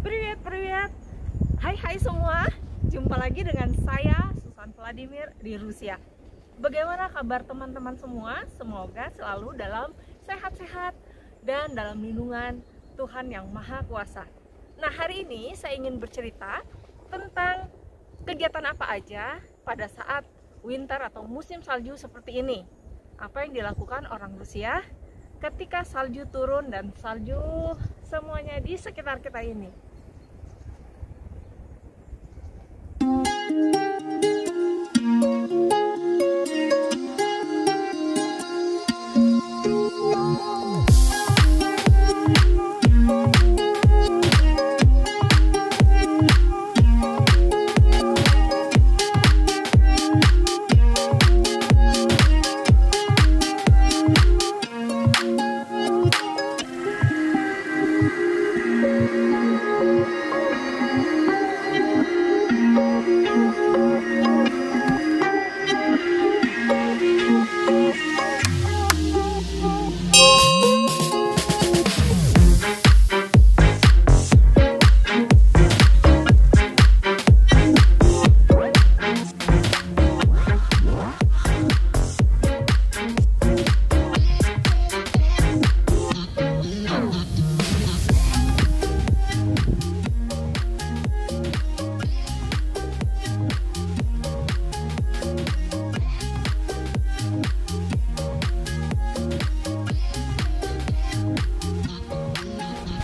Привет. Hai semua. Jumpa lagi dengan saya Susan Vladimir di Rusia. Bagaimana kabar teman-teman semua? Semoga selalu dalam sehat-sehat dan dalam lindungan Tuhan yang Maha Kuasa. Nah, hari ini saya ingin bercerita tentang kegiatan apa aja pada saat winter atau musim salju seperti ini. Apa yang dilakukan orang Rusia ketika salju turun dan salju semuanya di sekitar kita ini.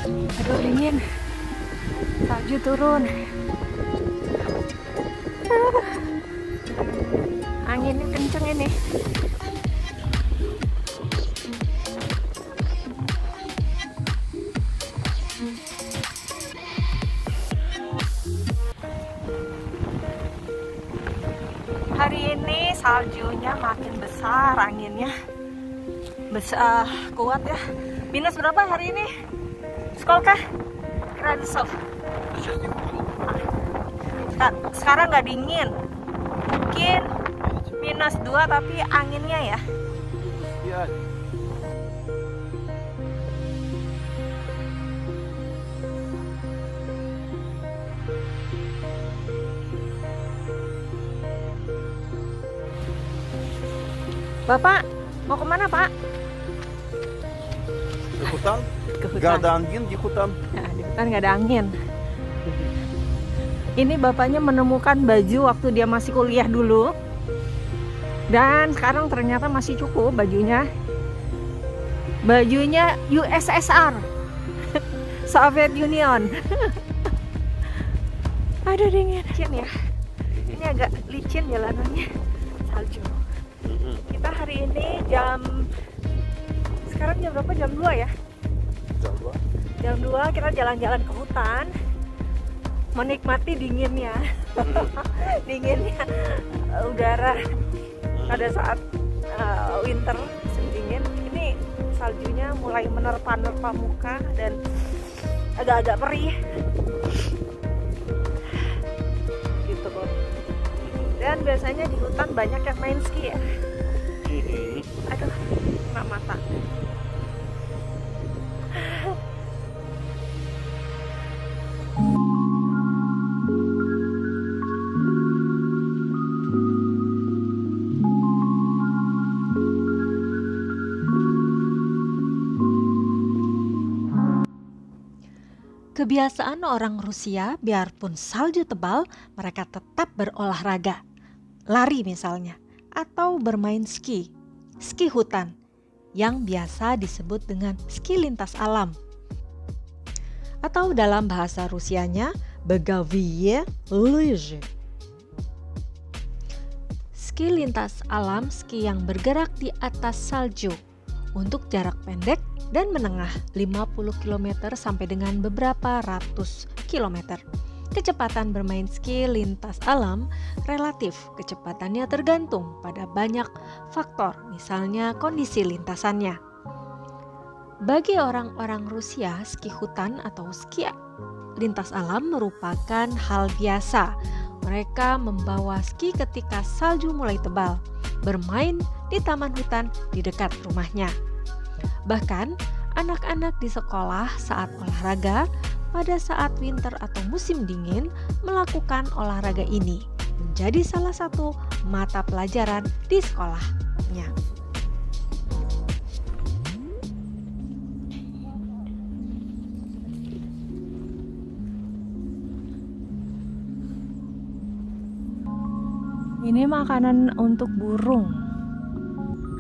Aduh, dingin, salju turun, anginnya kenceng ini. Hari ini saljunya makin besar, anginnya besar, kuat ya. Minus berapa hari ini? Сколько градусов? Sekarang nggak dingin, mungkin -2 tapi anginnya ya. Bapak mau kemana, Pak? Ke hutan? Gak ada angin di hutan. Nah, di hutan gak ada angin. Ini bapaknya menemukan baju waktu dia masih kuliah dulu. Dan sekarang ternyata masih cukup bajunya. Bajunya USSR. Soviet Union. Aduh, dingin. Licin ya. Ini agak licin jalanannya. Salju. Kita hari ini sekarang jam berapa? Jam 2 ya? Jam 2 kita jalan-jalan ke hutan, menikmati dinginnya. Dinginnya udara pada saat winter, musim dingin. Ini saljunya mulai menerpa-nerpa muka dan agak-agak perih gitu kok. Dan biasanya di hutan banyak yang main ski ya. Aduh, kena mata. Kebiasaan orang Rusia, biarpun salju tebal, mereka tetap berolahraga. Lari misalnya, atau bermain ski hutan, yang biasa disebut dengan ski lintas alam. Atau dalam bahasa Rusianya, begaviye lyzhy. Ski lintas alam, ski yang bergerak di atas salju untuk jarak pendek dan menengah 50 km sampai dengan beberapa ratus kilometer. Kecepatan bermain ski lintas alam relatif, kecepatannya tergantung pada banyak faktor, misalnya kondisi lintasannya. Bagi orang-orang Rusia, ski hutan atau ski lintas alam merupakan hal biasa. Mereka membawa ski ketika salju mulai tebal, bermain di taman hutan di dekat rumahnya. Bahkan, anak-anak di sekolah saat olahraga pada saat winter atau musim dingin melakukan olahraga ini menjadi salah satu mata pelajaran di sekolahnya. Ini makanan untuk burung.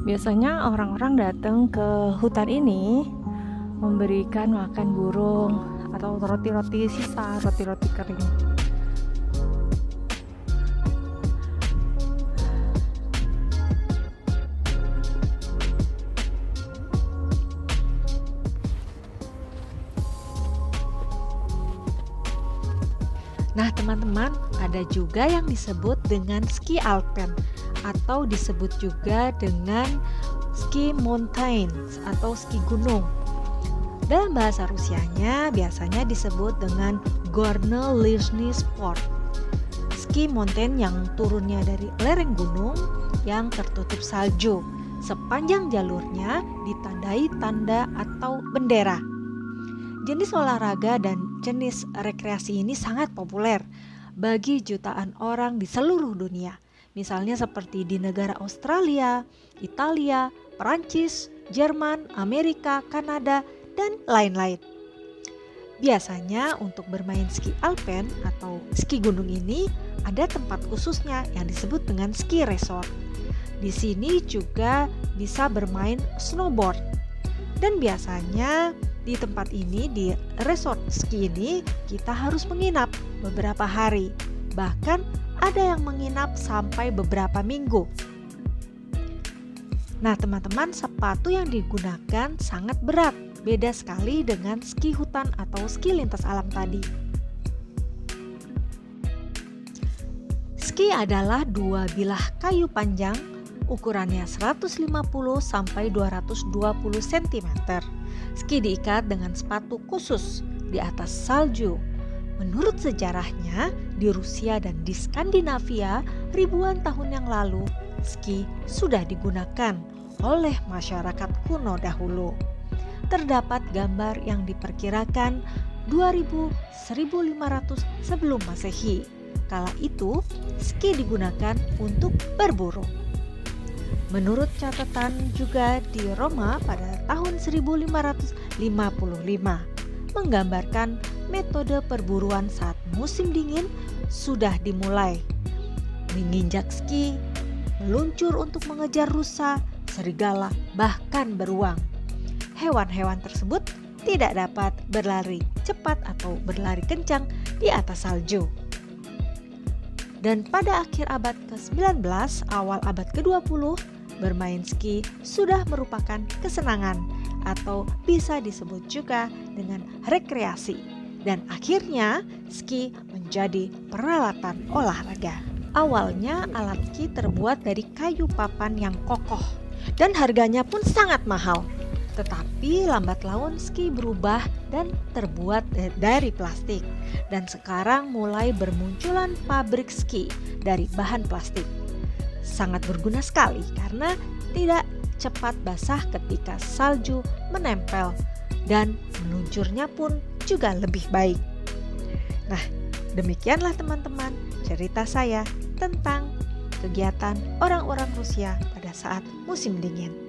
Biasanya orang-orang datang ke hutan ini memberikan makan burung atau roti-roti sisa, roti-roti kering. Nah teman-teman, ada juga yang disebut dengan ski alpen atau disebut juga dengan ski mountain atau ski gunung. Dalam bahasa Rusianya biasanya disebut dengan горно лыжный sport. Ski mountain yang turunnya dari lereng gunung yang tertutup salju. Sepanjang jalurnya ditandai tanda atau bendera. Jenis olahraga dan jenis rekreasi ini sangat populer bagi jutaan orang di seluruh dunia. Misalnya seperti di negara Australia, Italia, Perancis, Jerman, Amerika, Kanada, dan lain-lain. Biasanya untuk bermain ski alpen atau ski gunung ini ada tempat khususnya yang disebut dengan ski resort. Di sini juga bisa bermain snowboard. Dan biasanya di tempat ini, di resort ski ini, kita harus menginap beberapa hari. Bahkan ada yang menginap sampai beberapa minggu. Nah teman-teman, sepatu yang digunakan sangat berat. Beda sekali dengan ski hutan atau ski lintas alam tadi. Ski adalah dua bilah kayu panjang, ukurannya 150 sampai 220 cm. Ski diikat dengan sepatu khusus di atas salju. Menurut sejarahnya, di Rusia dan di Skandinavia ribuan tahun yang lalu, ski sudah digunakan oleh masyarakat kuno dahulu. Terdapat gambar yang diperkirakan 2000-1500 sebelum Masehi. Kala itu, ski digunakan untuk berburu. Menurut catatan juga di Roma pada tahun 1555 menggambarkan metode perburuan saat musim dingin sudah dimulai. Menginjak ski, meluncur untuk mengejar rusa, serigala, bahkan beruang. Hewan-hewan tersebut tidak dapat berlari cepat atau berlari kencang di atas salju. Dan pada akhir abad ke-19, awal abad ke-20, bermain ski sudah merupakan kesenangan atau bisa disebut juga dengan rekreasi. Dan akhirnya ski menjadi peralatan olahraga. Awalnya alat ski terbuat dari kayu papan yang kokoh dan harganya pun sangat mahal. Tetapi lambat laun ski berubah dan terbuat dari plastik. Dan sekarang mulai bermunculan pabrik ski dari bahan plastik. Sangat berguna sekali karena tidak cepat basah ketika salju menempel dan meluncurnya pun juga lebih baik. Nah, demikianlah teman-teman cerita saya tentang kegiatan orang-orang Rusia pada saat musim dingin.